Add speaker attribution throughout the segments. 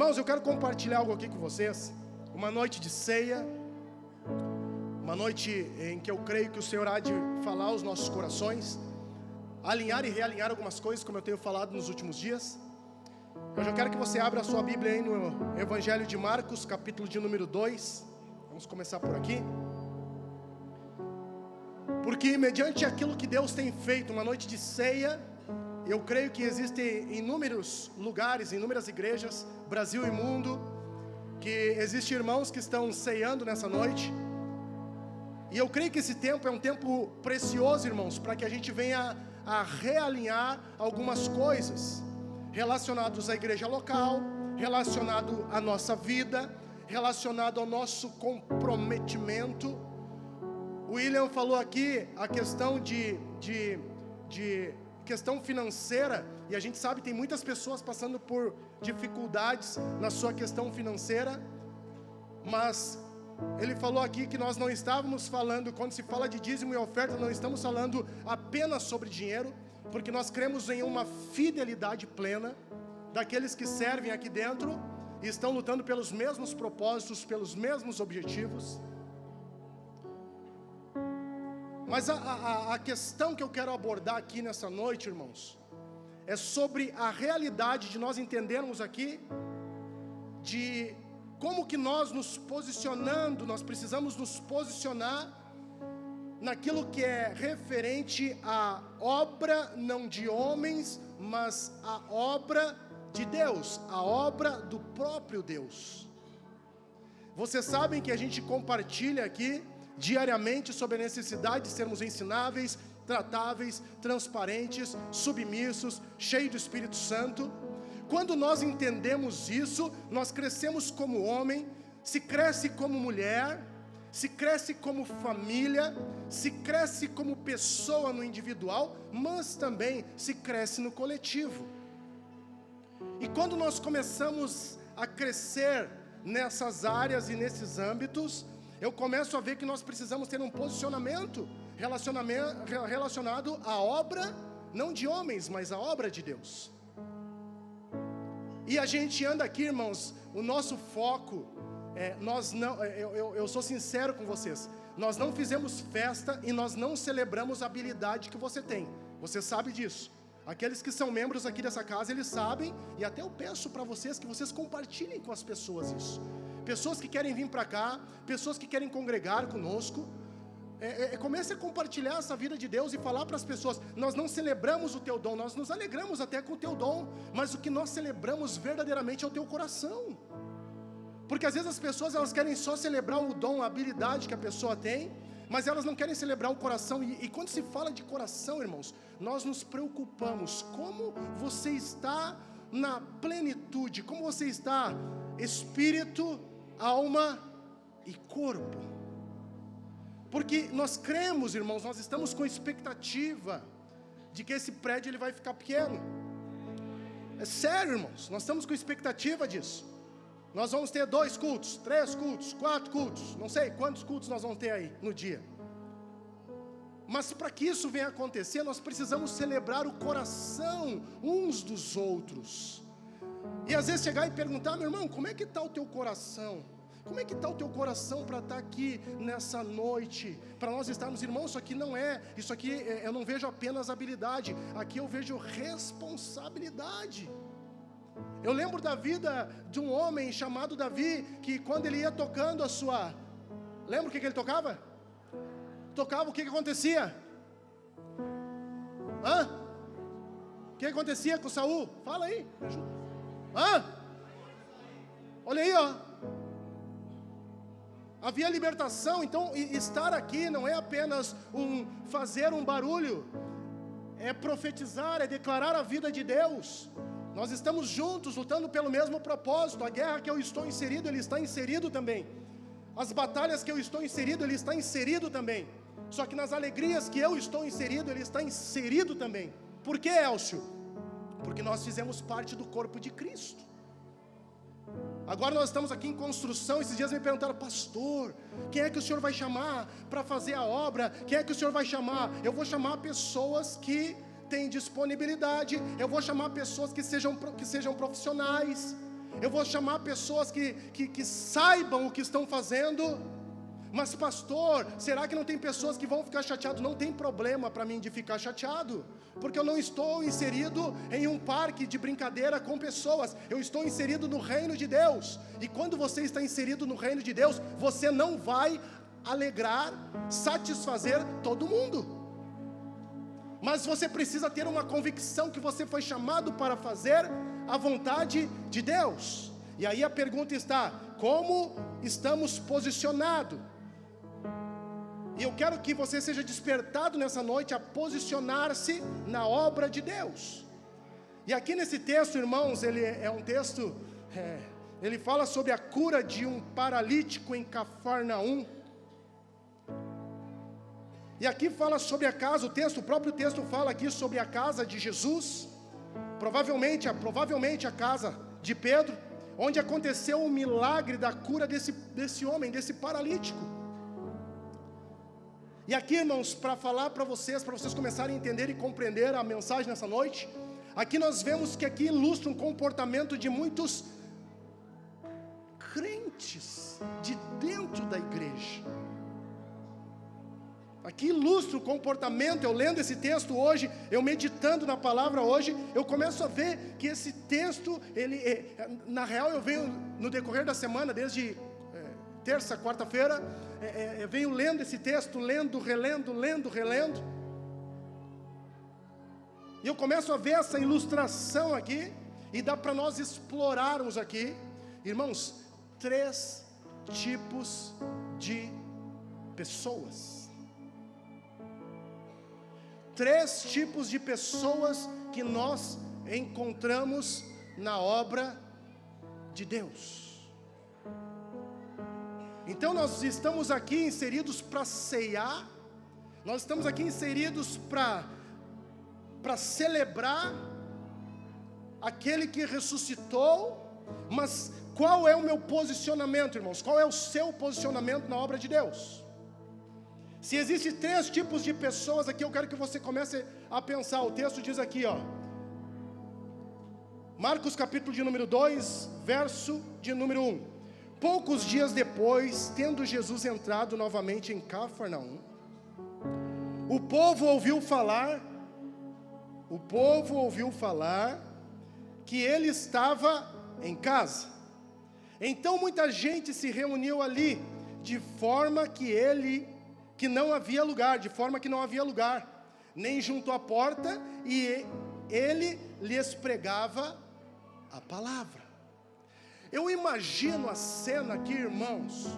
Speaker 1: Irmãos, eu quero compartilhar algo aqui com vocês. Uma noite de ceia, uma noite em que eu creio que o Senhor há de falar aos nossos corações, alinhar e realinhar algumas coisas, como eu tenho falado nos últimos dias. Eu já quero que você abra a sua Bíblia aí no Evangelho de Marcos, capítulo de número 2. Vamos começar por aqui. Porque mediante aquilo que Deus tem feito, uma noite de ceia, eu creio que existem inúmeros lugares, inúmeras igrejas, Brasil e mundo, que existem irmãos que estão ceando nessa noite. E eu creio que esse tempo é um tempo precioso, irmãos, para que a gente venha a realinhar algumas coisas relacionadas à igreja local, relacionado à nossa vida, relacionado ao nosso comprometimento. O William falou aqui a questão de questão financeira, e a gente sabe que tem muitas pessoas passando por dificuldades na sua questão financeira, mas ele falou aqui que nós não estávamos falando, quando se fala de dízimo e oferta, não estamos falando apenas sobre dinheiro, porque nós cremos em uma fidelidade plena daqueles que servem aqui dentro e estão lutando pelos mesmos propósitos, pelos mesmos objetivos. Mas a questão que eu quero abordar aqui nessa noite, irmãos, é sobre a realidade de nós entendermos aqui de como que nós nos posicionando, nós precisamos nos posicionar naquilo que é referente à obra não de homens, mas a obra de Deus, a obra do próprio Deus. Vocês sabem que a gente compartilha aqui diariamente sobre a necessidade de sermos ensináveis, tratáveis, transparentes, submissos, cheios do Espírito Santo. Quando nós entendemos isso, nós crescemos como homem, se cresce como mulher, se cresce como família, se cresce como pessoa no individual, mas também se cresce no coletivo. E quando nós começamos a crescer nessas áreas e nesses âmbitos, eu começo a ver que nós precisamos ter um posicionamento relacionado à obra, não de homens, mas à obra de Deus. E a gente anda aqui, irmãos, o nosso foco, eu sou sincero com vocês, nós não fizemos festa e nós não celebramos a habilidade que você tem, você sabe disso. Aqueles que são membros aqui dessa casa, eles sabem, e até eu peço para vocês que vocês compartilhem com as pessoas isso. Pessoas que querem vir para cá, pessoas que querem congregar conosco, comece a compartilhar essa vida de Deus e falar para as pessoas: nós não celebramos o teu dom, nós nos alegramos até com o teu dom, mas o que nós celebramos verdadeiramente é o teu coração. Porque às vezes as pessoas, elas querem só celebrar o dom, a habilidade que a pessoa tem, mas elas não querem celebrar o coração. E quando se fala de coração, irmãos, nós nos preocupamos como você está na plenitude, como você está espírito, alma e corpo. Porque nós cremos, irmãos, nós estamos com expectativa de que esse prédio ele vai ficar pequeno. É sério, irmãos, nós estamos com expectativa disso. Nós vamos ter 2 cultos, 3 cultos, 4 cultos, não sei quantos cultos nós vamos ter aí no dia. Mas para que isso venha acontecer, nós precisamos celebrar o coração uns dos outros. E às vezes chegar e perguntar: meu irmão, como é que está o teu coração? Como é que está o teu coração para estar aqui nessa noite? Para nós estarmos, irmãos, isso aqui eu não vejo apenas habilidade, aqui eu vejo responsabilidade. Eu lembro da vida de um homem chamado Davi, que quando ele ia tocando a sua... Lembra o que ele tocava? Tocava, o que acontecia? O que acontecia com Saul? Fala aí, me ajuda. Olha aí, ó. Havia libertação. Então estar aqui não é apenas fazer um barulho, é profetizar, é declarar a vida de Deus. Nós estamos juntos, lutando pelo mesmo propósito. A guerra que eu estou inserido, ele está inserido também. As batalhas que eu estou inserido, ele está inserido também. Só que nas alegrias que eu estou inserido, ele está inserido também. Por que, Elcio? Porque nós fizemos parte do corpo de Cristo. Agora nós estamos aqui em construção. Esses dias me perguntaram: pastor, quem é que o senhor vai chamar para fazer a obra? Quem é que o senhor vai chamar? Eu vou chamar pessoas que têm disponibilidade. Eu vou chamar pessoas que sejam profissionais. eu vou chamar pessoas que saibam o que estão fazendo. Mas pastor, será que não tem pessoas que vão ficar chateadas? Não tem problema para mim de ficar chateado, porque eu não estou inserido em um parque de brincadeira com pessoas, eu estou inserido no reino de Deus. E quando você está inserido no reino de Deus, você não vai alegrar, satisfazer todo mundo, mas você precisa ter uma convicção que você foi chamado para fazer a vontade de Deus. E aí a pergunta está: como estamos posicionados? E eu quero que você seja despertado nessa noite a posicionar-se na obra de Deus. E aqui nesse texto, irmãos, ele é um texto, ele fala sobre a cura de um paralítico em Cafarnaum. E aqui fala sobre a casa, o próprio texto fala aqui sobre a casa de Jesus, provavelmente a casa de Pedro, onde aconteceu o milagre da cura desse homem, desse paralítico. E aqui, irmãos, para falar para vocês começarem a entender e compreender a mensagem nessa noite, aqui nós vemos que aqui ilustra um comportamento de muitos crentes de dentro da igreja. Aqui ilustra o comportamento. Eu lendo esse texto hoje, eu meditando na palavra hoje, eu começo a ver que esse texto, na real eu venho no decorrer da semana, desde terça, quarta-feira, eu venho lendo esse texto, lendo, relendo, e eu começo a ver essa ilustração aqui, e dá para nós explorarmos aqui, irmãos, 3 tipos de pessoas. 3 tipos de pessoas que nós encontramos na obra de Deus. Então nós estamos aqui inseridos para ceiar, nós estamos aqui inseridos para celebrar aquele que ressuscitou. Mas qual é o meu posicionamento, irmãos? Qual é o seu posicionamento na obra de Deus? Se existem 3 tipos de pessoas aqui, eu quero que você comece a pensar. O texto diz aqui, Marcos capítulo de número 2, verso de número 1. Poucos dias depois, tendo Jesus entrado novamente em Cafarnaum, o povo ouviu falar que ele estava em casa. Então muita gente se reuniu ali, de forma que não havia lugar, nem junto à porta, e ele lhes pregava a palavra. Eu imagino a cena aqui, irmãos,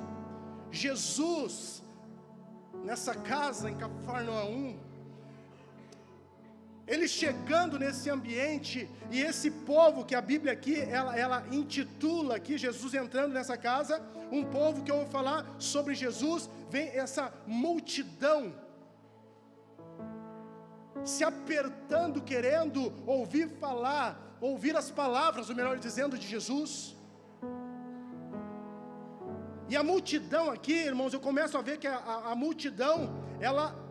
Speaker 1: Jesus nessa casa em Cafarnaum, ele chegando nesse ambiente, e esse povo que a Bíblia aqui, ela intitula aqui, Jesus entrando nessa casa, um povo que eu vou falar sobre Jesus, vem essa multidão, se apertando, querendo ouvir as palavras, ou melhor dizendo, de Jesus. E a multidão aqui, irmãos, eu começo a ver que a multidão, ela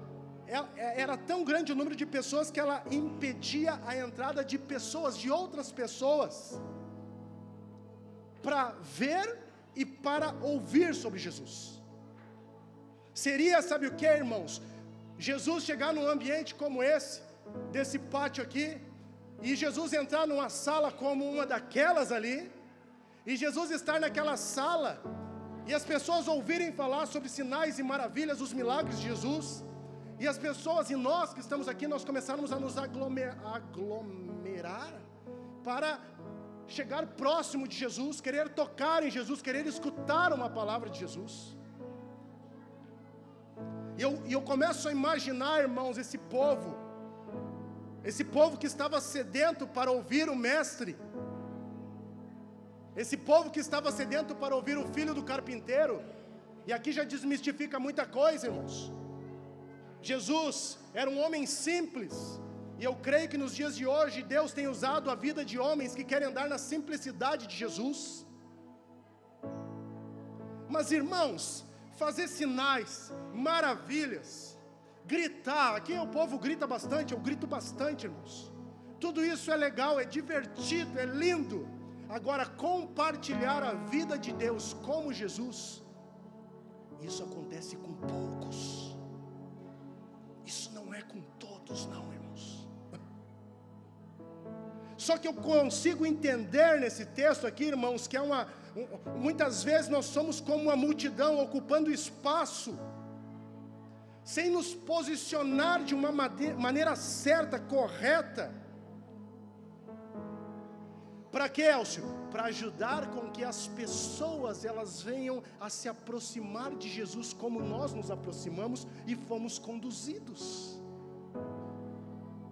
Speaker 1: era tão grande o número de pessoas que ela impedia a entrada de pessoas, de outras pessoas, para ver e para ouvir sobre Jesus. Seria, sabe o que, irmãos? Jesus chegar num ambiente como esse, desse pátio aqui, e Jesus entrar numa sala como uma daquelas ali, e Jesus estar naquela sala, e as pessoas ouvirem falar sobre sinais e maravilhas, os milagres de Jesus, e as pessoas, e nós que estamos aqui, nós começarmos a nos aglomerar para chegar próximo de Jesus, querer tocar em Jesus, querer escutar uma palavra de Jesus. E eu começo a imaginar, irmãos, esse povo que estava sedento para ouvir o Mestre, esse povo que estava sedento para ouvir o filho do carpinteiro. E aqui já desmistifica muita coisa, irmãos. Jesus era um homem simples, e eu creio que nos dias de hoje Deus tem usado a vida de homens que querem andar na simplicidade de Jesus. Mas, irmãos, fazer sinais, maravilhas, gritar, aqui o povo grita bastante, eu grito bastante, irmãos. Tudo isso é legal, é divertido, é lindo. Agora, compartilhar a vida de Deus como Jesus, isso acontece com poucos. Isso não é com todos, não, irmãos. Só que eu consigo entender nesse texto aqui, irmãos, que muitas vezes nós somos como uma multidão ocupando espaço, sem nos posicionar de uma maneira certa, correta. Para quê, Elcio? Para ajudar com que as pessoas elas venham a se aproximar de Jesus como nós nos aproximamos e fomos conduzidos.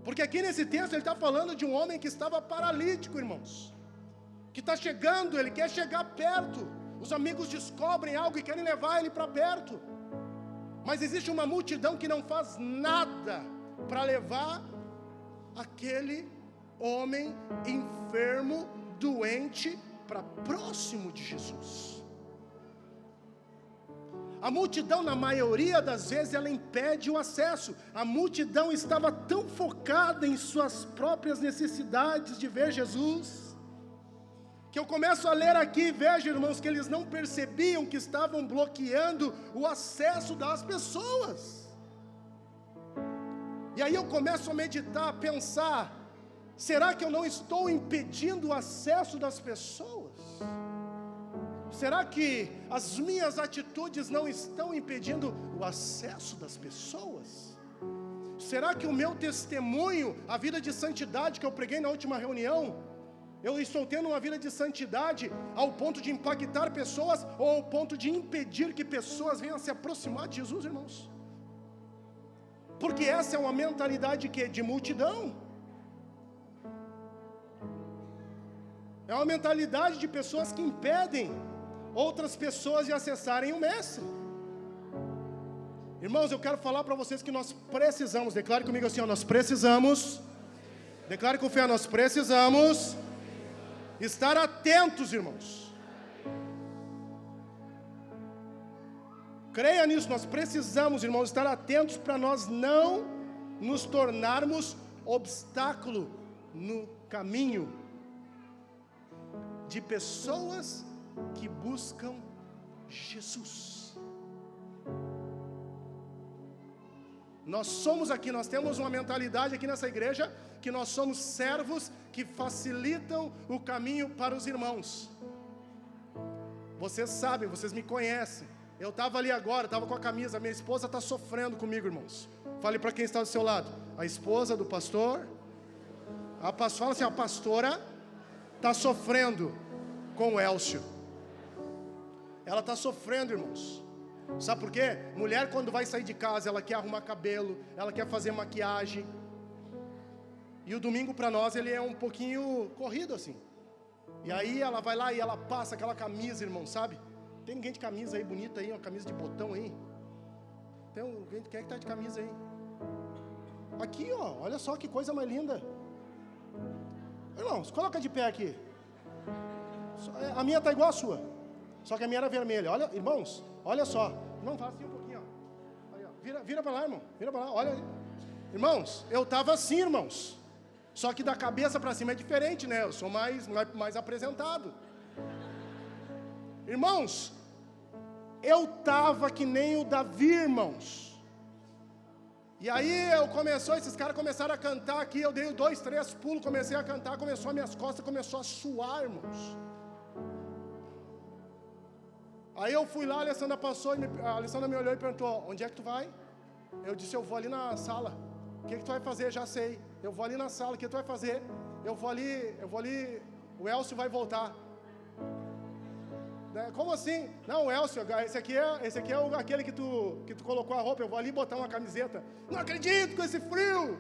Speaker 1: Porque aqui nesse texto ele está falando de um homem que estava paralítico, irmãos, que está chegando, ele quer chegar perto, os amigos descobrem algo e querem levar ele para perto, mas existe uma multidão que não faz nada para levar aquele homem enfermo, doente, para próximo de Jesus. A multidão, na maioria das vezes, ela impede o acesso. A multidão estava tão focada em suas próprias necessidades de ver Jesus, que eu começo a ler aqui e vejo, irmãos, que eles não percebiam que estavam bloqueando o acesso das pessoas. E aí eu começo a meditar, a pensar, será que eu não estou impedindo o acesso das pessoas? Será que as minhas atitudes não estão impedindo o acesso das pessoas? Será que o meu testemunho, a vida de santidade que eu preguei na última reunião, eu estou tendo uma vida de santidade ao ponto de impactar pessoas ou ao ponto de impedir que pessoas venham se aproximar de Jesus, irmãos? Porque essa é uma mentalidade que é de multidão. É uma mentalidade de pessoas que impedem outras pessoas de acessarem o Mestre. Irmãos, eu quero falar para vocês que nós precisamos, declare comigo assim, nós precisamos, declare com fé, nós precisamos estar atentos, irmãos. Creia nisso, nós precisamos, irmãos, estar atentos para nós não nos tornarmos obstáculo no caminho de pessoas que buscam Jesus. Nós somos aqui, nós temos uma mentalidade aqui nessa igreja, que nós somos servos que facilitam o caminho para os irmãos. Vocês sabem, vocês me conhecem. Eu estava ali agora, estava com a camisa, minha esposa está sofrendo comigo, irmãos. Fale para quem está do seu lado. A esposa do pastor, fala assim, a pastora está sofrendo com o Elcio. Ela está sofrendo, irmãos. Sabe por quê? Mulher, quando vai sair de casa, ela quer arrumar cabelo, ela quer fazer maquiagem. E o domingo para nós, ele é um pouquinho corrido assim. E aí ela vai lá e ela passa aquela camisa, irmão, sabe? Tem ninguém de camisa aí bonita aí, uma camisa de botão aí? Quem é que está de camisa aí? Aqui, ó, olha só que coisa mais linda. Irmãos, coloca de pé aqui. A minha está igual a sua, só que a minha era vermelha. Olha, irmãos, olha só. Irmão, faz assim um pouquinho, ó. Aí, ó. Vira para lá, irmão. Vira para lá, olha aí. Irmãos, eu estava assim, irmãos. Só que da cabeça para cima é diferente, né? Eu sou mais apresentado. Irmãos, eu estava que nem o Davi, irmãos. E aí esses caras começaram a cantar aqui, eu dei 2, 3 pulos, comecei a cantar, começou as minhas costas, começou a suar, irmãos. Aí eu fui lá, a Alessandra passou, a Alessandra me olhou e perguntou, onde é que tu vai? Eu disse, eu vou ali na sala. O que tu vai fazer? Já sei. Eu vou ali na sala, o que tu vai fazer? Eu vou ali, o Elcio vai voltar. Como assim? Não, o Elcio, esse aqui é aquele que tu colocou a roupa, eu vou ali botar uma camiseta. Não acredito com esse frio!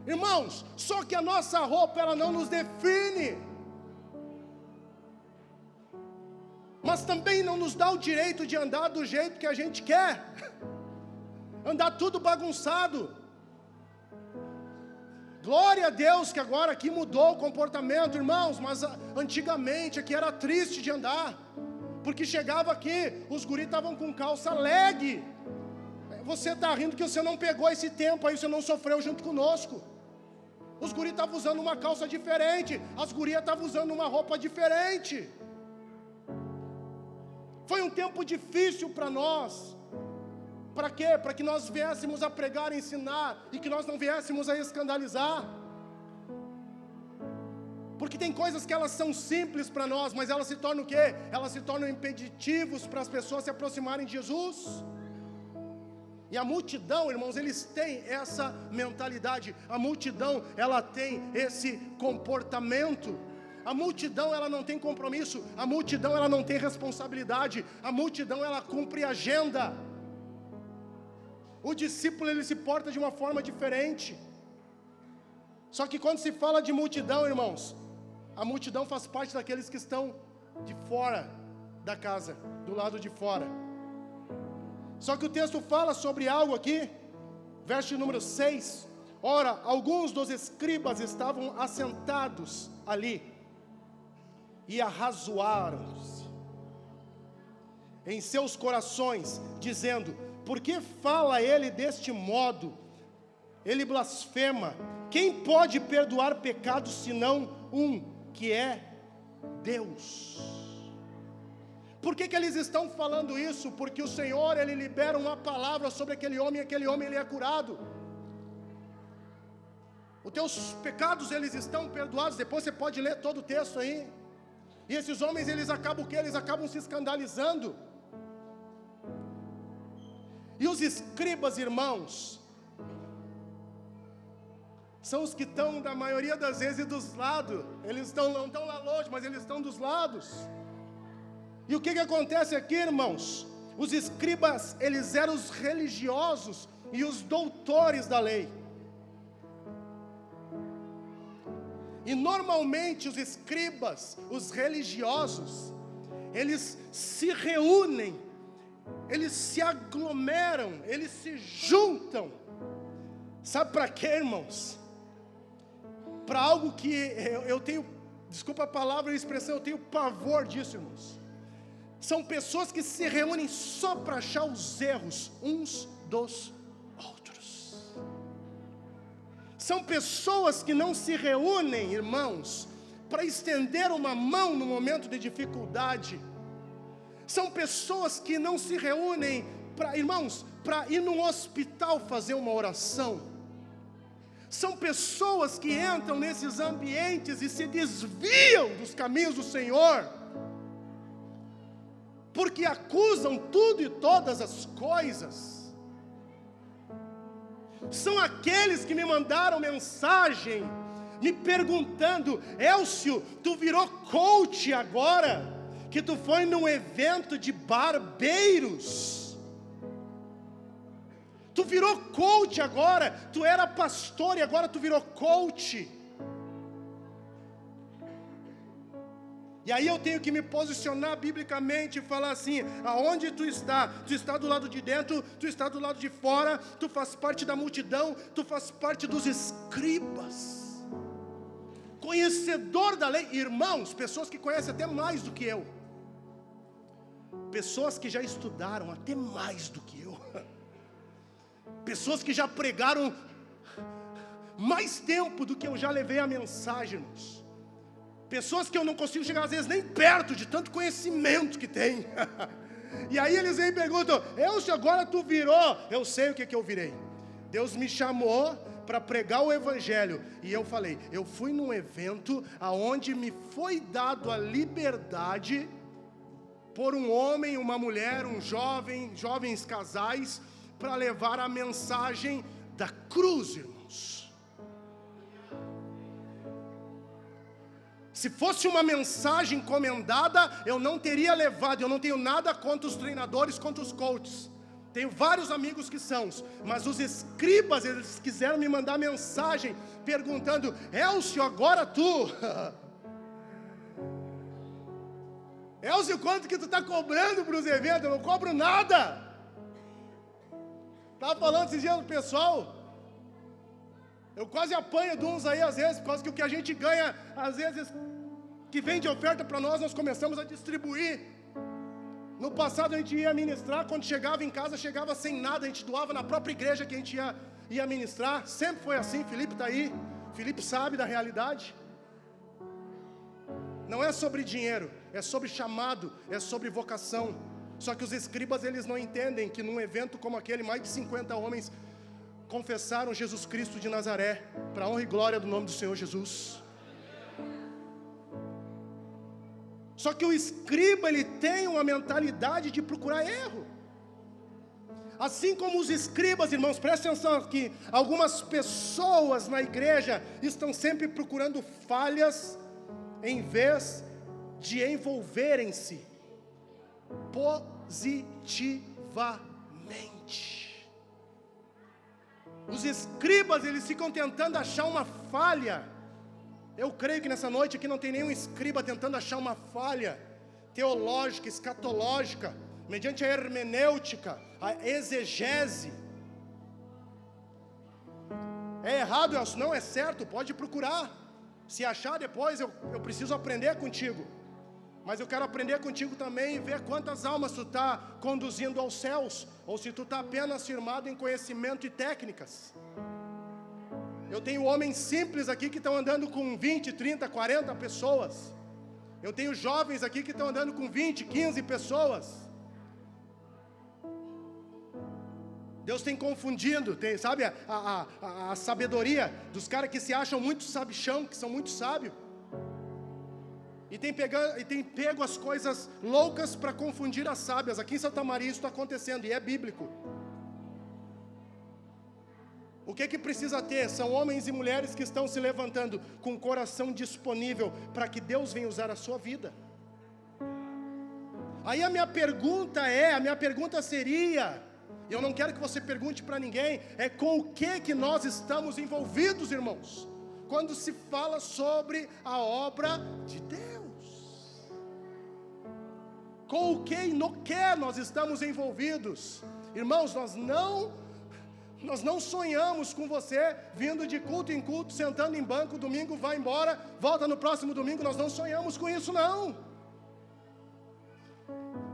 Speaker 1: Irmãos, só que a nossa roupa, ela não nos define. Mas também não nos dá o direito de andar do jeito que a gente quer. Andar tudo bagunçado. Glória a Deus que agora aqui mudou o comportamento, irmãos, mas antigamente aqui era triste de andar, porque chegava aqui, os guris estavam com calça leg. Você está rindo que você não pegou esse tempo aí, você não sofreu junto conosco. Os guris estavam usando uma calça diferente, as gurias estavam usando uma roupa diferente. Foi um tempo difícil para nós. Para quê? Para que nós viéssemos a pregar e ensinar, e que nós não viéssemos a escandalizar. Porque tem coisas que elas são simples para nós, mas elas se tornam o quê? Elas se tornam impeditivos para as pessoas se aproximarem de Jesus. E a multidão, irmãos, eles têm essa mentalidade. A multidão, ela tem esse comportamento. A multidão, ela não tem compromisso. A multidão, ela não tem responsabilidade. A multidão, ela cumpre agenda. O discípulo, ele se porta de uma forma diferente. Só que quando se fala de multidão, irmãos, a multidão faz parte daqueles que estão de fora da casa, do lado de fora. Só que o texto fala sobre algo aqui, verso número 6. Ora, alguns dos escribas estavam assentados ali, e arrazoaram-se em seus corações, dizendo: por que fala ele deste modo? Ele blasfema. Quem pode perdoar pecados senão um que é Deus? Por que eles estão falando isso? Porque o Senhor, Ele libera uma palavra sobre aquele homem, e aquele homem ele é curado. Os teus pecados, eles estão perdoados. Depois você pode ler todo o texto aí. E esses homens, eles acabam o quê? Eles acabam se escandalizando. E os escribas, irmãos, são os que estão, da maioria das vezes, dos lados. Eles não estão lá longe, mas eles estão dos lados. E o que acontece aqui, irmãos? Os escribas, eles eram os religiosos e os doutores da lei. E normalmente os escribas, os religiosos, eles se reúnem, eles se aglomeram, eles se juntam. Sabe para quê, irmãos? Para algo que eu tenho, desculpa a palavra e a expressão, eu tenho pavor disso, irmãos. São pessoas que se reúnem só para achar os erros uns dos outros. São pessoas que não se reúnem, irmãos, para estender uma mão no momento de dificuldade. São pessoas que não se reúnem para, irmãos, para ir num hospital fazer uma oração. São pessoas que entram nesses ambientes e se desviam dos caminhos do Senhor, porque acusam tudo e todas as coisas. São aqueles que me mandaram mensagem, me perguntando: Elcio, tu virou coach agora, que tu foi num evento de barbeiros. Tu virou coach agora, tu era pastor e agora tu virou coach. E aí eu tenho que me posicionar biblicamente e falar assim: aonde tu está? Tu está do lado de dentro, tu está do lado de fora, tu faz parte da multidão, tu faz parte dos escribas, conhecedor da lei. Irmãos, pessoas que conhecem até mais do que eu, pessoas que já estudaram até mais do que eu, pessoas que já pregaram mais tempo do que eu já levei a mensagem, irmãos. Pessoas que eu não consigo chegar às vezes nem perto de tanto conhecimento que tem. E aí eles vêm e perguntam: se agora tu virou? Eu sei o que eu virei. Deus me chamou para pregar o evangelho. E eu falei, eu fui num evento aonde me foi dado a liberdade por um homem, uma mulher, um jovem, jovens casais, para levar a mensagem da cruz, irmãos. Se fosse uma mensagem encomendada, eu não teria levado. Eu não tenho nada contra os treinadores, contra os coaches. Tenho vários amigos que são. Mas os escribas, eles quiseram me mandar mensagem perguntando: Elcio, agora tu. Elcio, quanto que tu está cobrando para os eventos? Eu não cobro nada. Estava falando esses dias do pessoal. Eu quase apanho de uns aí às vezes, por causa que o que a gente ganha, às vezes, que vem de oferta para nós começamos a distribuir. No passado a gente ia ministrar, quando chegava em casa, chegava sem nada, a gente doava na própria igreja que a gente ia ministrar. Sempre foi assim. Felipe está aí, Filipe sabe da realidade. Não é sobre dinheiro, é sobre chamado, é sobre vocação. Só que os escribas, eles não entendem que num evento como aquele, mais de 50 homens confessaram Jesus Cristo de Nazaré, para a honra e glória do nome do Senhor Jesus. Só que o escriba, ele tem uma mentalidade de procurar erro. Assim como os escribas, irmãos, presta atenção aqui, algumas pessoas na igreja estão sempre procurando falhas, em vez de envolverem-se positivamente. Os escribas, eles ficam tentando achar uma falha. Eu creio que nessa noite aqui não tem nenhum escriba tentando achar uma falha teológica, escatológica, mediante a hermenêutica, a exegese. É errado, Elcio? Não é certo, pode procurar. Se achar depois, eu preciso aprender contigo. Mas eu quero aprender contigo também e ver quantas almas tu está conduzindo aos céus, ou se tu está apenas firmado em conhecimento e técnicas. Eu tenho homens simples aqui que estão andando com 20, 30, 40 pessoas. Eu tenho jovens aqui que estão andando com 20, 15 pessoas. Deus tem confundido, sabe, a sabedoria dos caras que se acham muito sabichão, que são muito sábios. E tem pego as coisas loucas para confundir as sábias. Aqui em Santa Maria isso está acontecendo, e é bíblico. O que precisa ter? São homens e mulheres que estão se levantando com o coração disponível para que Deus venha usar a sua vida. Aí a minha pergunta seria, eu não quero que você pergunte para ninguém, é com o que nós estamos envolvidos, irmãos, quando se fala sobre a obra de Deus. Com o que e no que nós estamos envolvidos. Irmãos, nós não sonhamos com você vindo de culto em culto, sentando em banco, domingo vai embora, volta no próximo domingo. Nós não sonhamos com isso, não.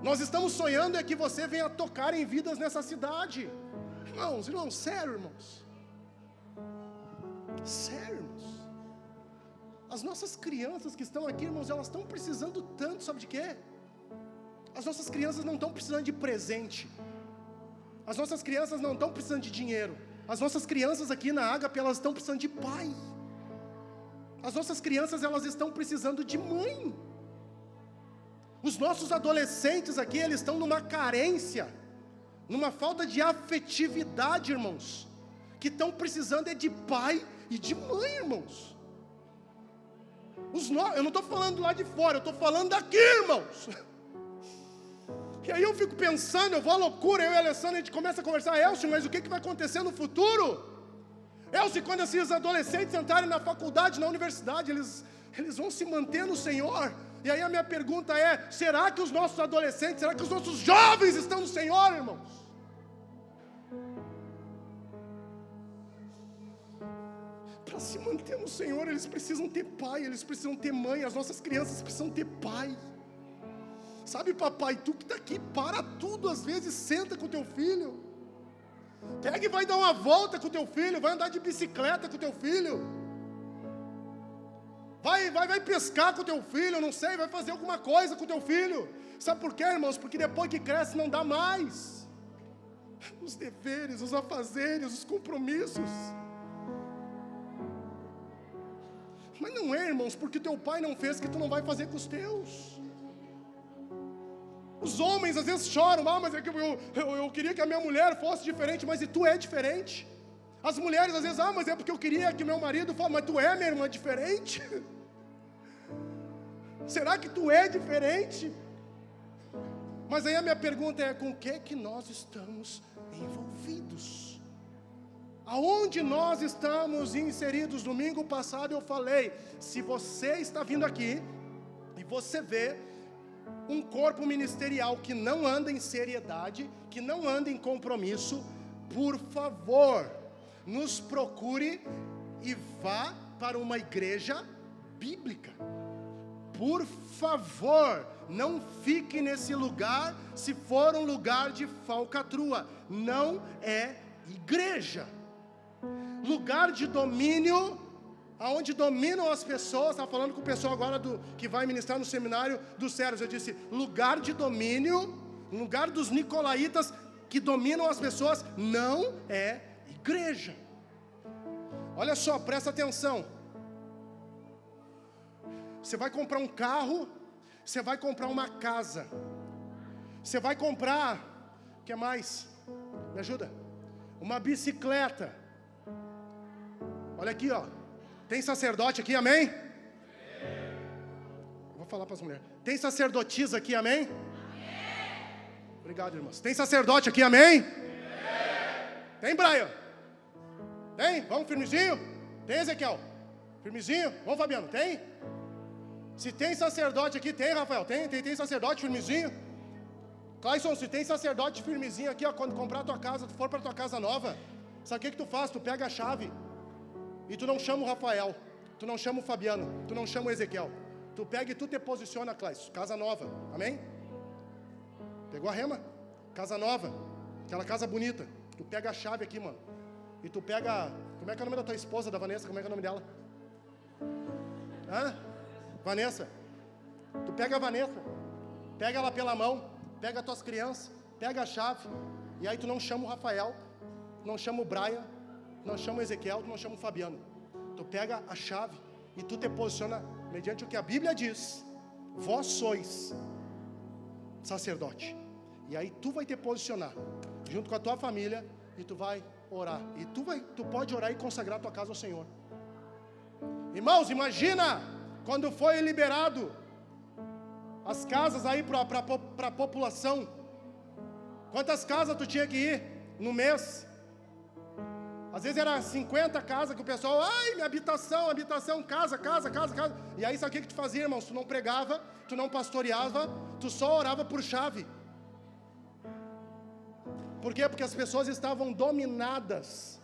Speaker 1: Nós estamos sonhando é que você venha tocar em vidas nessa cidade. Irmãos, sério, irmãos. Sério, irmãos. As nossas crianças que estão aqui, irmãos, elas estão precisando tanto, sabe de quê? As nossas crianças não estão precisando de presente. As nossas crianças não estão precisando de dinheiro. As nossas crianças aqui na Ágape, elas estão precisando de pai. As nossas crianças, elas estão precisando de mãe. Os nossos adolescentes aqui, eles estão numa carência, numa falta de afetividade, irmãos, que estão precisando é de pai e de mãe, irmãos. Eu não estou falando lá de fora, eu estou falando daqui, irmãos. E aí eu fico pensando, eu vou à loucura, eu e a Alessandra, a gente começa a conversar, Elcio, mas o que vai acontecer no futuro? Elcio, quando esses adolescentes entrarem na faculdade, na universidade, eles vão se manter no Senhor? E aí a minha pergunta é, será que os nossos adolescentes, será que os nossos jovens estão no Senhor, irmãos? Para se manter no Senhor, eles precisam ter pai, eles precisam ter mãe, as nossas crianças precisam ter pai. Sabe, papai, tu que está aqui, para tudo às vezes, senta com teu filho. Pega e vai dar uma volta com teu filho, vai andar de bicicleta com teu filho. Vai pescar com teu filho, não sei, vai fazer alguma coisa com teu filho. Sabe por quê, irmãos? Porque depois que cresce não dá mais. Os deveres, os afazeres, os compromissos. Mas não é, irmãos, porque teu pai não fez que tu não vai fazer com os teus. Os homens às vezes choram, mas é que eu queria que a minha mulher fosse diferente, mas e tu é diferente. As mulheres às vezes, mas é porque eu queria que meu marido fosse, mas tu é, minha irmã, diferente? Será que tu é diferente? Mas aí a minha pergunta é, com o que nós estamos envolvidos? Aonde nós estamos inseridos? Domingo passado eu falei, se você está vindo aqui, e você vê um corpo ministerial que não anda em seriedade, que não anda em compromisso, por favor, nos procure e vá para uma igreja bíblica. Por favor, não fique nesse lugar se for um lugar de falcatrua. Não é igreja. Lugar de domínio aonde dominam as pessoas. Estava falando com o pessoal agora que vai ministrar no seminário dos Sérvios. Eu disse, lugar de domínio, lugar dos nicolaítas que dominam as pessoas, não é igreja. Olha só, presta atenção. Você vai comprar um carro, você vai comprar uma casa, você vai comprar, o que mais? Me ajuda? Uma bicicleta. Olha aqui, ó. Tem sacerdote aqui, amém? Vou falar para as mulheres. Tem sacerdotisa aqui, amém? Obrigado, irmãos. Tem sacerdote aqui, amém? Tem, Brian? Tem? Vamos, firmezinho? Tem, Ezequiel? Firmezinho? Vamos, Fabiano? Tem? Se tem sacerdote aqui, tem, Rafael? Tem sacerdote firmezinho? Clayson, se tem sacerdote firmezinho aqui, ó, quando comprar tua casa, tu for para tua casa nova, sabe o que tu faz? Tu pega a chave e tu não chama o Rafael, tu não chama o Fabiano, tu não chama o Ezequiel. Tu pega e tu te posiciona, Clayson, casa nova, amém? Pegou a rema? Casa nova, aquela casa bonita. Tu pega a chave aqui, mano, e tu pega, como é que é o nome da tua esposa, da Vanessa, como é que é o nome dela? Vanessa. Tu pega a Vanessa, pega ela pela mão, pega as tuas crianças, pega a chave, e aí tu não chama o Rafael, não chama o Brian, não chama o Ezequiel, tu não chama o Fabiano. Tu pega a chave e tu te posiciona mediante o que a Bíblia diz. Vós sois sacerdote. E aí tu vai te posicionar junto com a tua família e tu vai orar. E tu pode orar e consagrar a tua casa ao Senhor. Irmãos, imagina quando foi liberado as casas aí para a população. Quantas casas tu tinha que ir no mês? Às vezes era 50 casas que o pessoal, minha habitação, casa. E aí sabe o que tu fazia, irmãos? Tu não pregava, tu não pastoreava, tu só orava por chave. Por quê? Porque as pessoas estavam dominadas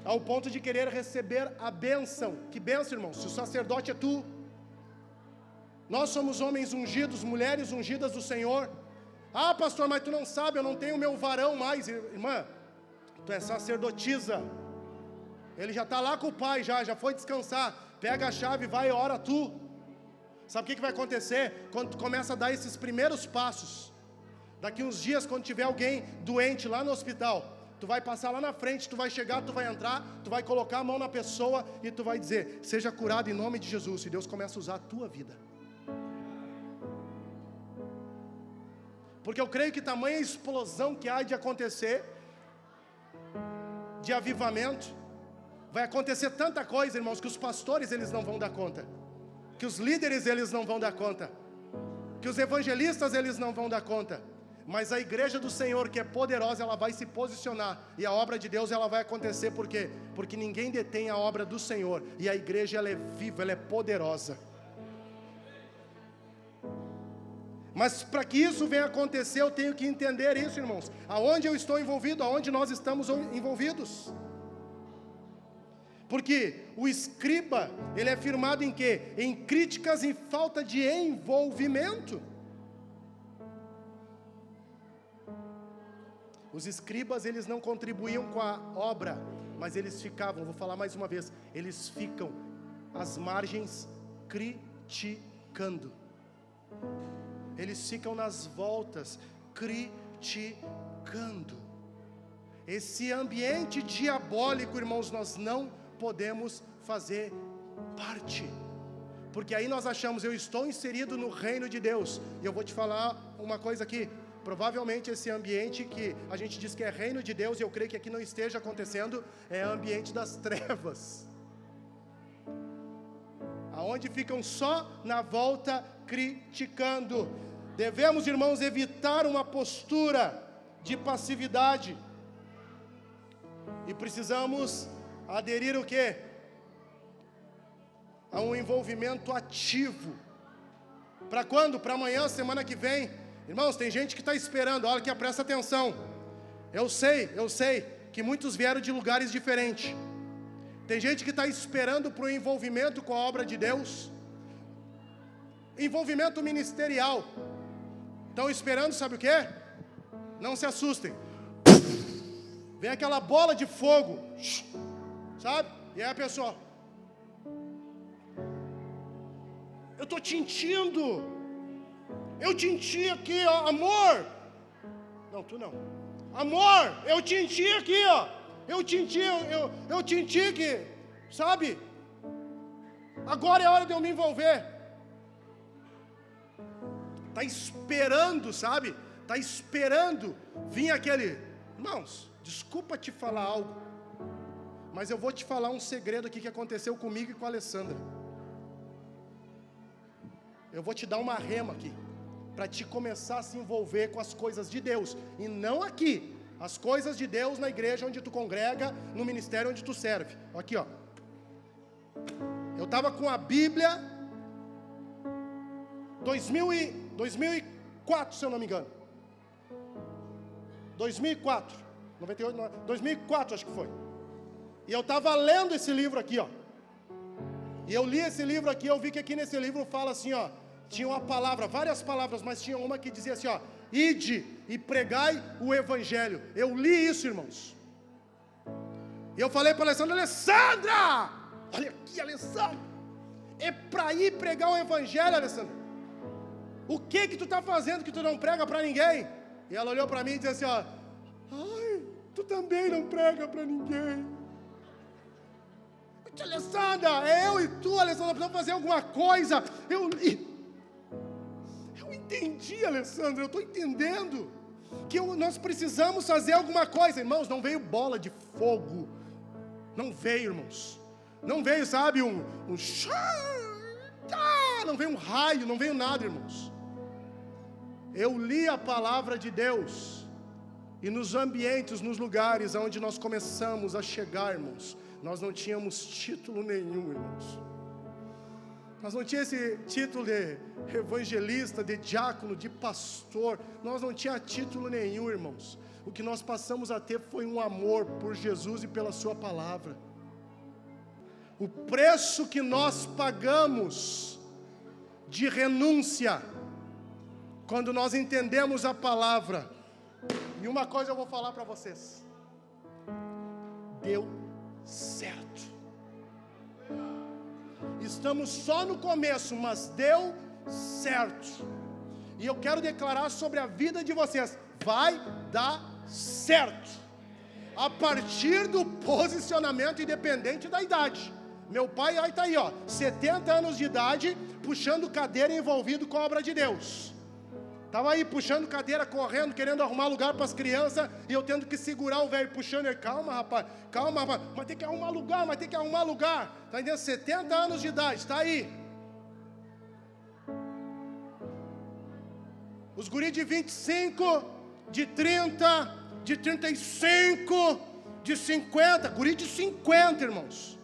Speaker 1: ao ponto de querer receber a bênção. Que bênção, irmãos? Se o sacerdote é tu, nós somos homens ungidos, mulheres ungidas do Senhor. Pastor, mas tu não sabe, eu não tenho meu varão mais. Irmã, tu é sacerdotisa. Ele já está lá com o pai, já foi descansar. Pega a chave, vai e ora tu. Sabe o que vai acontecer? Quando tu começa a dar esses primeiros passos, daqui uns dias, quando tiver alguém doente lá no hospital, tu vai passar lá na frente, tu vai chegar, tu vai entrar, tu vai colocar a mão na pessoa e tu vai dizer, seja curado em nome de Jesus. E Deus começa a usar a tua vida. Porque eu creio que tamanha explosão que há de acontecer, de avivamento, vai acontecer tanta coisa, irmãos, que os pastores eles não vão dar conta, que os líderes eles não vão dar conta, que os evangelistas eles não vão dar conta, mas a igreja do Senhor, que é poderosa, ela vai se posicionar, e a obra de Deus ela vai acontecer. Por quê? Porque ninguém detém a obra do Senhor, e a igreja ela é viva, ela é poderosa. Mas para que isso venha acontecer, eu tenho que entender isso, irmãos. Aonde eu estou envolvido, aonde nós estamos envolvidos. Porque o escriba, ele é firmado em quê? Em críticas e falta de envolvimento. Os escribas, eles não contribuíam com a obra, mas eles ficavam, vou falar mais uma vez, eles ficam às margens criticando. Eles ficam nas voltas, criticando. Esse ambiente diabólico, irmãos, nós não podemos fazer parte. Porque aí nós achamos, eu estou inserido no reino de Deus. E eu vou te falar uma coisa aqui. Provavelmente esse ambiente que a gente diz que é reino de Deus, e eu creio que aqui não esteja acontecendo, é ambiente das trevas. Aonde ficam só na volta criticando. Devemos, irmãos, evitar uma postura de passividade. E precisamos aderir o quê? A um envolvimento ativo. Para quando? Para amanhã, semana que vem. Irmãos, tem gente que está esperando. Olha aqui, presta atenção. Eu sei que muitos vieram de lugares diferentes. Tem gente que está esperando para o envolvimento com a obra de Deus. Envolvimento ministerial. Estão esperando, sabe o que? Não se assustem. Vem aquela bola de fogo, sabe? E aí a pessoa, Eu estou sentindo. Eu senti aqui, ó, amor. Não, tu não. Amor, eu senti aqui, ó. Eu senti que, sabe? Agora é hora de eu me envolver. Está esperando, sabe? Está esperando vir aquele... Irmãos, desculpa te falar algo, mas eu vou te falar um segredo aqui que aconteceu comigo e com a Alessandra. Eu vou te dar uma rema aqui, para te começar a se envolver com as coisas de Deus, e não aqui, as coisas de Deus na igreja onde tu congrega, no ministério onde tu serve. Aqui, ó. Eu estava com a Bíblia, 2004, se eu não me engano. 2004, 98, 2004 acho que foi. E eu estava lendo esse livro aqui, ó. E eu li esse livro aqui, eu vi que aqui nesse livro fala assim, ó. Tinha uma palavra, várias palavras, mas tinha uma que dizia assim, ó. Ide e pregai o evangelho. Eu li isso, irmãos. E eu falei para a Alessandra, Alessandra! Olha aqui, Alessandra. É para ir pregar o evangelho, Alessandra. O que tu está fazendo que tu não prega para ninguém? E ela olhou para mim e disse assim, ó. Ai, tu também não prega para ninguém. Eu disse, Alessandra, eu e tu, Alessandra, precisamos fazer alguma coisa. Eu entendi, Alessandra, eu estou entendendo que nós precisamos fazer alguma coisa. Irmãos, não veio bola de fogo. Não veio, irmãos. Não veio, sabe, não veio um raio, não veio nada, irmãos. Eu li a palavra de Deus, e nos ambientes, nos lugares onde nós começamos a chegar, irmãos, nós não tínhamos título nenhum, irmãos. Nós não tínhamos esse título de evangelista, de diácono, de pastor. Nós não tínhamos título nenhum, irmãos. O que nós passamos a ter foi um amor por Jesus e pela sua palavra. O preço que nós pagamos de renúncia, quando nós entendemos a palavra. E uma coisa eu vou falar para vocês. Deu certo. Estamos só no começo, mas deu certo. E eu quero declarar sobre a vida de vocês. Vai dar certo. A partir do posicionamento independente da idade. Meu pai está aí, ó, 70 anos de idade, puxando cadeira, envolvido com a obra de Deus. Estava aí puxando cadeira, correndo, querendo arrumar lugar para as crianças, e eu tendo que segurar o velho, puxando ele, calma rapaz, mas tem que arrumar lugar, está entendendo? 70 anos de idade, está aí. Os guris de 25, de 30, de 35, de 50, guri de 50, irmãos.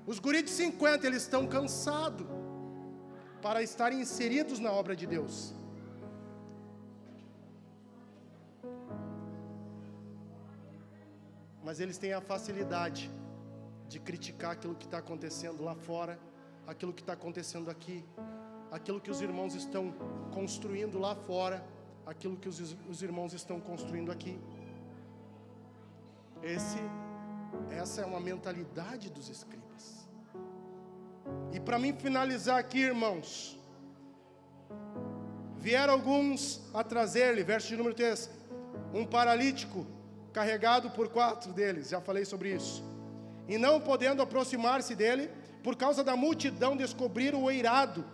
Speaker 1: Os guris de 50, eles estão cansados para estarem inseridos na obra de Deus. Mas eles têm a facilidade de criticar aquilo que está acontecendo lá fora, aquilo que está acontecendo aqui, aquilo que os irmãos estão construindo lá fora, aquilo que os irmãos estão construindo aqui. Essa é uma mentalidade dos escribas. E para mim finalizar aqui, irmãos, vieram alguns a trazer-lhe, verso de número 3, um paralítico carregado por 4 deles, já falei sobre isso, e não podendo aproximar-se dele, por causa da multidão, descobriram o eirado,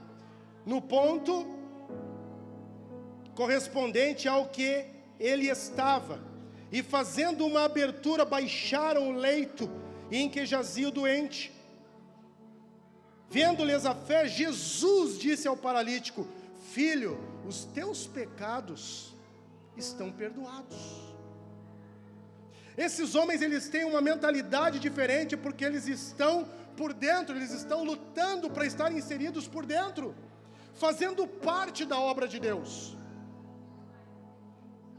Speaker 1: no ponto correspondente ao que ele estava, e fazendo uma abertura, baixaram o leito em que jazia o doente. Vendo-lhes a fé, Jesus disse ao paralítico, filho, os teus pecados estão perdoados. Esses homens, eles têm uma mentalidade diferente, porque eles estão por dentro, eles estão lutando para estar inseridos por dentro, fazendo parte da obra de Deus.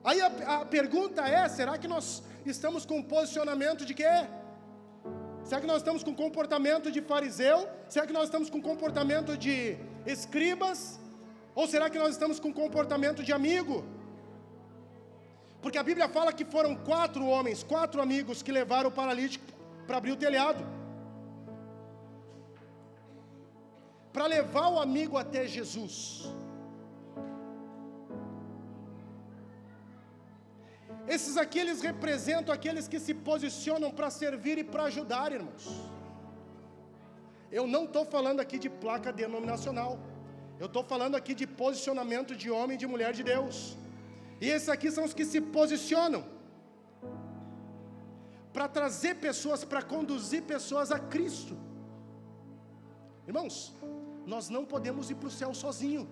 Speaker 1: Aí a pergunta é, será que nós estamos com posicionamento de quê? Será que nós estamos com comportamento de fariseu? Será que nós estamos com comportamento de escribas? Ou será que nós estamos com comportamento de amigo? Porque a Bíblia fala que foram 4 homens, 4 amigos que levaram o paralítico para abrir o telhado. para levar o amigo até Jesus. Esses aqui, eles representam aqueles que se posicionam para servir e para ajudar, irmãos. Eu não estou falando aqui de placa denominacional. Eu estou falando aqui de posicionamento de homem e de mulher de Deus. E esses aqui são os que se posicionam para trazer pessoas, para conduzir pessoas a Cristo. Irmãos, nós não podemos ir para o céu sozinho.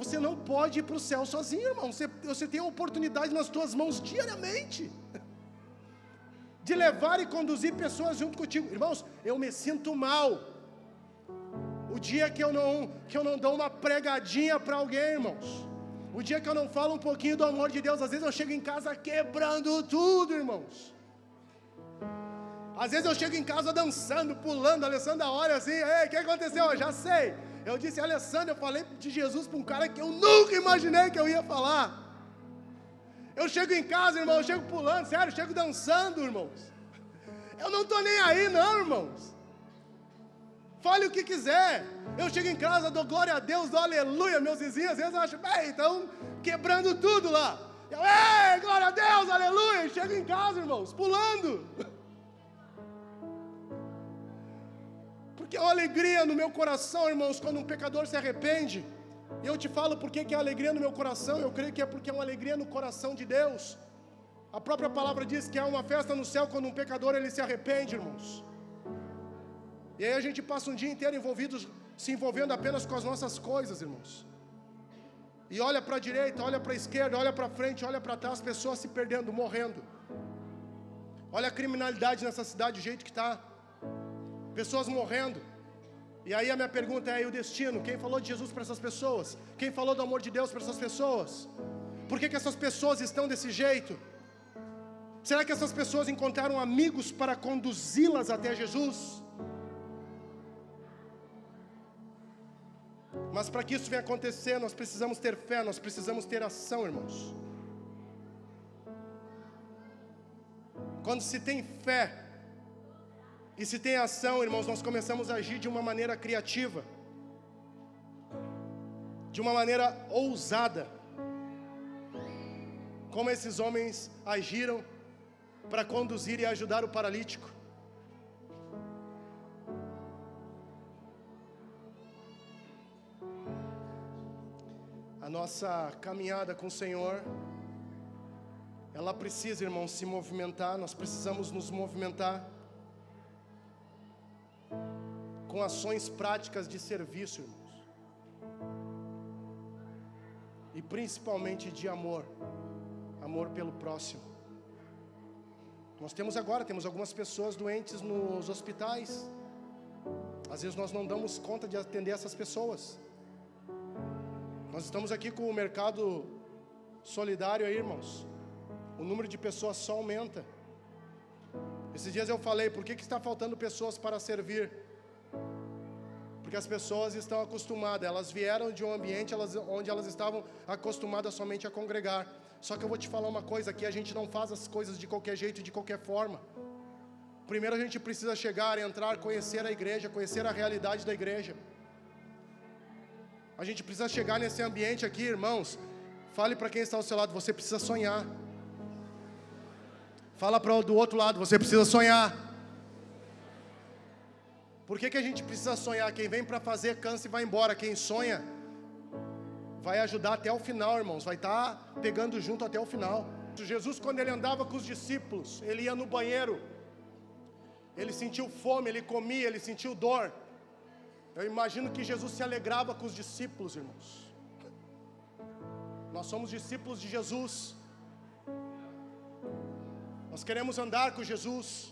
Speaker 1: Você não pode ir para o céu sozinho, irmão. Você tem a oportunidade nas tuas mãos diariamente de levar e conduzir pessoas junto contigo. Irmãos, eu me sinto mal o dia que eu não dou uma pregadinha para alguém, irmãos. O dia que eu não falo um pouquinho do amor de Deus. Às vezes eu chego em casa quebrando tudo, irmãos. Às vezes eu chego em casa dançando, pulando. A Alessandra olha assim: ei, o que aconteceu? Eu já sei. Eu disse: Alessandra, eu falei de Jesus para um cara que eu nunca imaginei que eu ia falar. Eu chego em casa, irmão, eu chego pulando, sério, eu chego dançando, irmãos. Eu não estou nem aí não, irmãos. Fale o que quiser. Eu chego em casa, dou glória a Deus, dou aleluia. Meus vizinhos às vezes acham: estão quebrando tudo lá. Eu: ei, glória a Deus, aleluia. E chego em casa, irmãos, pulando. Porque é uma alegria no meu coração, irmãos, quando um pecador se arrepende. E eu te falo por que é alegria no meu coração. Eu creio que é porque é uma alegria no coração de Deus. A própria palavra diz que há uma festa no céu quando um pecador ele se arrepende, irmãos. E aí a gente passa um dia inteiro se envolvendo apenas com as nossas coisas, irmãos. E olha para a direita, olha para a esquerda, olha para frente, olha para trás, pessoas se perdendo, morrendo. Olha a criminalidade nessa cidade, do jeito que está. Pessoas morrendo. E aí a minha pergunta é: e o destino? Quem falou de Jesus para essas pessoas? Quem falou do amor de Deus para essas pessoas? Por que essas pessoas estão desse jeito? Será que essas pessoas encontraram amigos para conduzi-las até Jesus? Mas para que isso venha acontecer, nós precisamos ter fé, nós precisamos ter ação, irmãos. Quando se tem fé e se tem ação, irmãos, nós começamos a agir de uma maneira criativa, de uma maneira ousada, como esses homens agiram para conduzir e ajudar o paralítico. A nossa caminhada com o Senhor, ela precisa, irmãos, se movimentar. Nós precisamos nos movimentar com ações práticas de serviço, irmãos, e principalmente de amor pelo próximo. Nós temos algumas pessoas doentes nos hospitais. Às vezes nós não damos conta de atender essas pessoas. Nós estamos aqui com o mercado solidário aí, irmãos. O número de pessoas só aumenta. Esses dias eu falei: por que está faltando pessoas para servir? Porque as pessoas estão acostumadas, elas vieram de um ambiente onde elas estavam acostumadas somente a congregar. Só que eu vou te falar uma coisa: aqui a gente não faz as coisas de qualquer jeito, de qualquer forma. Primeiro a gente precisa chegar, entrar, conhecer a igreja, conhecer a realidade da igreja. A gente precisa chegar nesse ambiente aqui, irmãos. Fale para quem está ao seu lado: você precisa sonhar. Fala para o do outro lado: você precisa sonhar. Por que a gente precisa sonhar? Quem vem para fazer cansa e vai embora. Quem sonha vai ajudar até o final, irmãos. Vai estar pegando junto até o final. Jesus, quando ele andava com os discípulos, ele ia no banheiro, ele sentiu fome, ele comia, ele sentiu dor. Eu imagino que Jesus se alegrava com os discípulos, irmãos. Nós somos discípulos de Jesus. Nós queremos andar com Jesus.